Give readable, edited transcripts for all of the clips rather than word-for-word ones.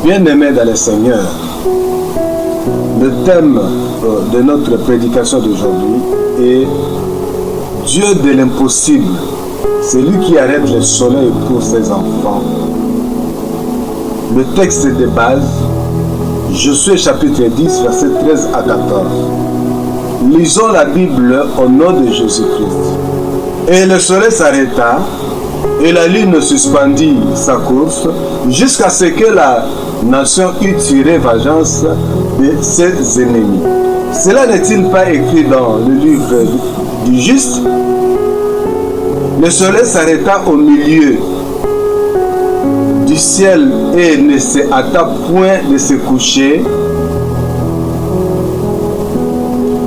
Bien-aimés dans le Seigneur, le thème de notre prédication d'aujourd'hui est Dieu de l'impossible, c'est lui qui arrête le soleil pour ses enfants. Le texte de base, Josué chapitre 10, versets 13 à 14. Lisons la Bible au nom de Jésus-Christ. Et le soleil s'arrêta, et la lune suspendit sa course, jusqu'à ce que la nation eût tiré vengeance de ses ennemis. Cela n'est-il pas écrit dans le livre du Juste? Le soleil s'arrêta au milieu du ciel et ne se hâta point de se coucher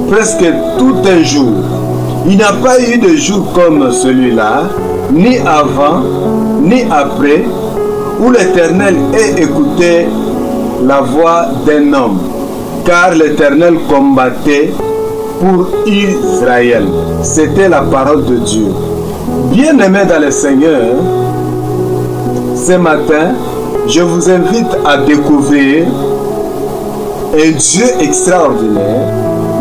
presque tout un jour. Il n'y a pas eu de jour comme celui-là, ni avant, ni après, où l'Éternel ait écouté la voix d'un homme, car l'Éternel combattait pour Israël. C'était la parole de Dieu. Bien-aimés dans le Seigneur, ce matin, je vous invite à découvrir un Dieu extraordinaire,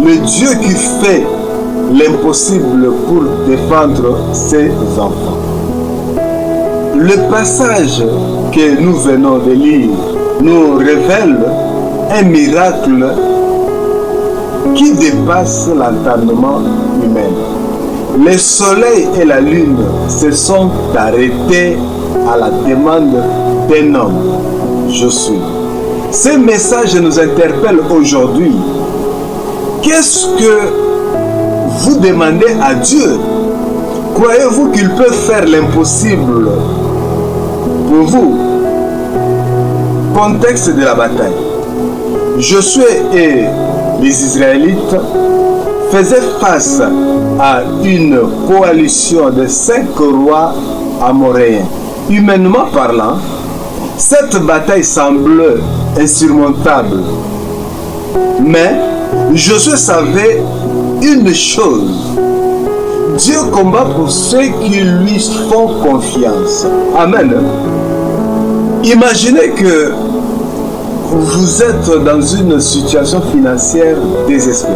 le Dieu qui fait l'impossible pour défendre ses enfants. Le passage que nous venons de lire nous révèle un miracle qui dépasse l'entendement humain. Le soleil et la lune se sont arrêtés à la demande d'un homme, Josué. Ce message nous interpelle aujourd'hui. Qu'est-ce que vous demandez à Dieu? Croyez-vous qu'il peut faire l'impossible pour vous? Contexte de la bataille. Josué et les Israélites faisaient face à une coalition de 5 rois amoréens. Humainement parlant, cette bataille semble insurmontable. Mais Josué savait une chose: Dieu combat pour ceux qui lui font confiance. Amen. Imaginez que vous êtes dans une situation financière désespérée.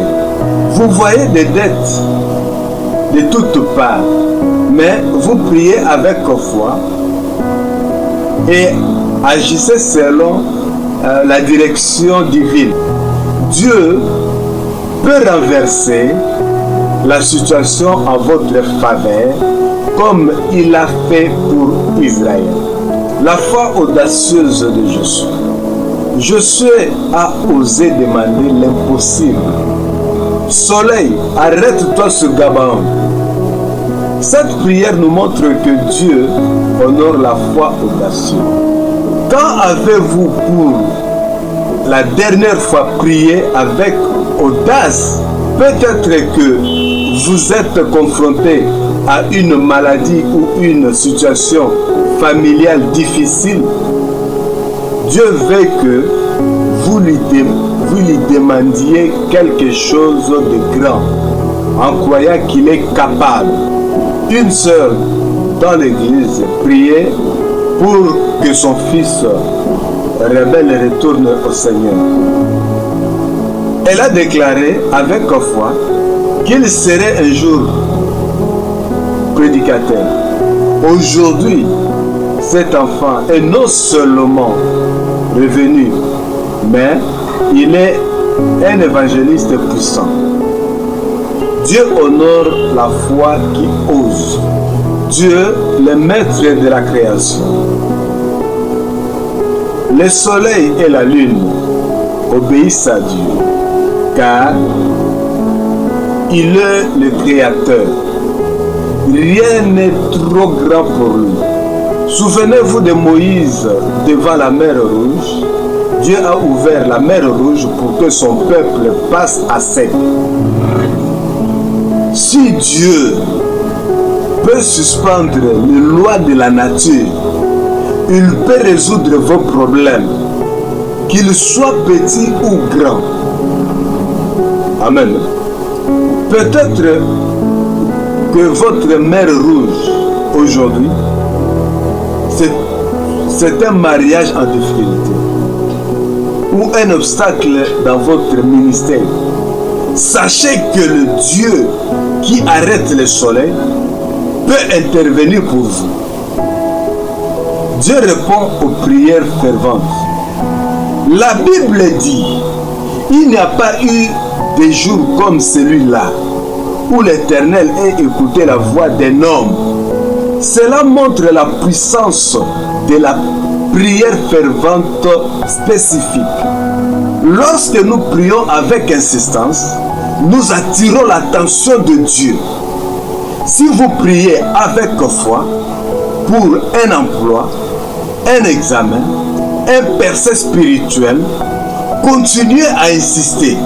Vous voyez des dettes de toutes parts, mais vous priez avec foi et agissez selon la direction divine. Dieu peut renverser la situation en votre faveur comme il l'a fait pour Israël. La foi audacieuse de Josué. Josué a osé demander l'impossible. Soleil, arrête-toi sur Gabaon. Cette prière nous montre que Dieu honore la foi audacieuse. Quand avez-vous pour la dernière fois prié avec audace? Peut-être que vous êtes confronté à une maladie ou une situation familiale difficile. Dieu veut que vous lui demandiez quelque chose de grand, en croyant qu'il est capable. Une sœur dans l'église priait pour que son fils rebelle retourne au Seigneur. Elle a déclaré avec foi qu'il serait un jour prédicateur. Aujourd'hui, cet enfant est non seulement revenu, mais il est un évangéliste puissant. Dieu honore la foi qui ose. Dieu, le maître de la création. Le soleil et la lune obéissent à Dieu, car il est le créateur. Rien n'est trop grand pour lui. Souvenez-vous de Moïse devant la mer Rouge. Dieu a ouvert la mer Rouge pour que son peuple passe à sec. Si Dieu peut suspendre les lois de la nature, il peut résoudre vos problèmes, qu'ils soient petits ou grands. Amen. Peut-être que votre mer Rouge aujourd'hui, c'est un mariage en difficulté. ou un obstacle dans votre ministère, sachez que le Dieu qui arrête le soleil peut intervenir pour vous. Dieu répond aux prières ferventes. La Bible dit, il n'y a pas eu de jour comme celui-là où l'Éternel ait écouté la voix d'un homme. Cela montre la puissance de la prière fervente spécifique. Lorsque nous prions avec insistance, nous attirons l'attention de Dieu. Si vous priez avec foi pour un emploi, un examen, un percée spirituel, continuez à insister.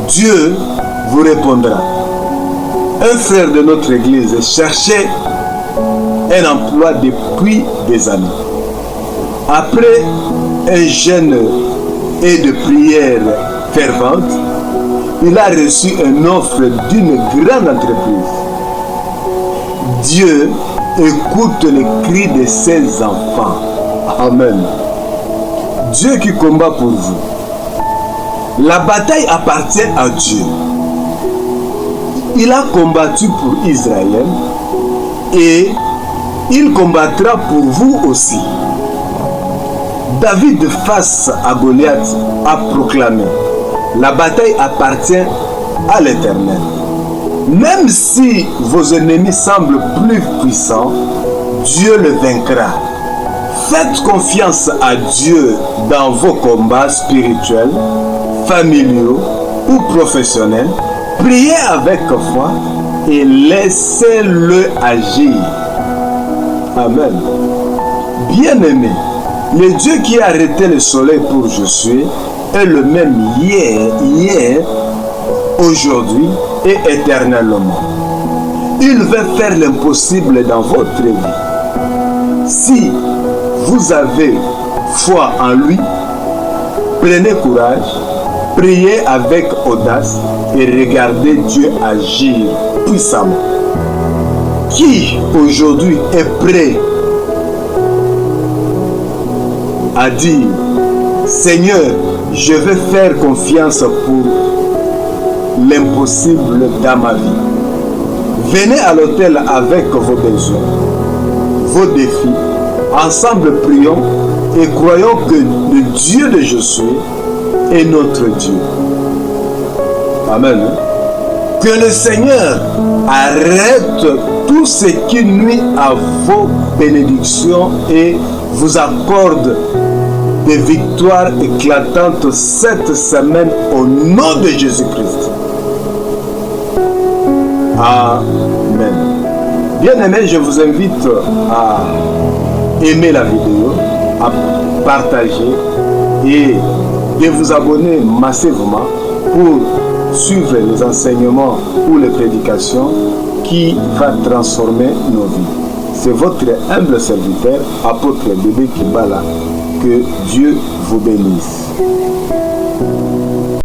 Dieu vous répondra. Un frère de notre église cherchait un emploi depuis des années. Après un jeûne et de prières ferventes, il a reçu une offre d'une grande entreprise. Dieu écoute les cris de ses enfants. Amen. Dieu qui combat pour vous. La bataille appartient à Dieu. Il a combattu pour Israël et il combattra pour vous aussi. David, face à Goliath, a proclamé: la bataille appartient à l'Éternel. Même si vos ennemis semblent plus puissants, Dieu le vaincra. Faites confiance à Dieu dans vos combats spirituels, familiaux ou professionnels. Priez avec foi et laissez-le agir. Amen. Bien-aimé, le Dieu qui a arrêté le soleil pour Josué est le même hier, aujourd'hui et éternellement. Il veut faire l'impossible dans votre vie. Si vous avez foi en lui, prenez courage, priez avec audace et regardez Dieu agir puissamment. Qui aujourd'hui est prêt à dire: Seigneur, je vais faire confiance pour l'impossible dans ma vie. Venez à l'autel avec vos besoins, vos défis. Ensemble prions et croyons que le Dieu de Josué est notre Dieu. Amen. Que le Seigneur arrête tout ce qui nuit à vos bénédictions et vous accorde des victoires éclatantes cette semaine au nom de Jésus-Christ. Amen. Bien-aimés, je vous invite à aimer la vidéo, à partager et de vous abonner massivement pour suivre les enseignements ou les prédications qui vont transformer nos vies. C'est votre humble serviteur, apôtre Bébé Kimbala. Que Dieu vous bénisse.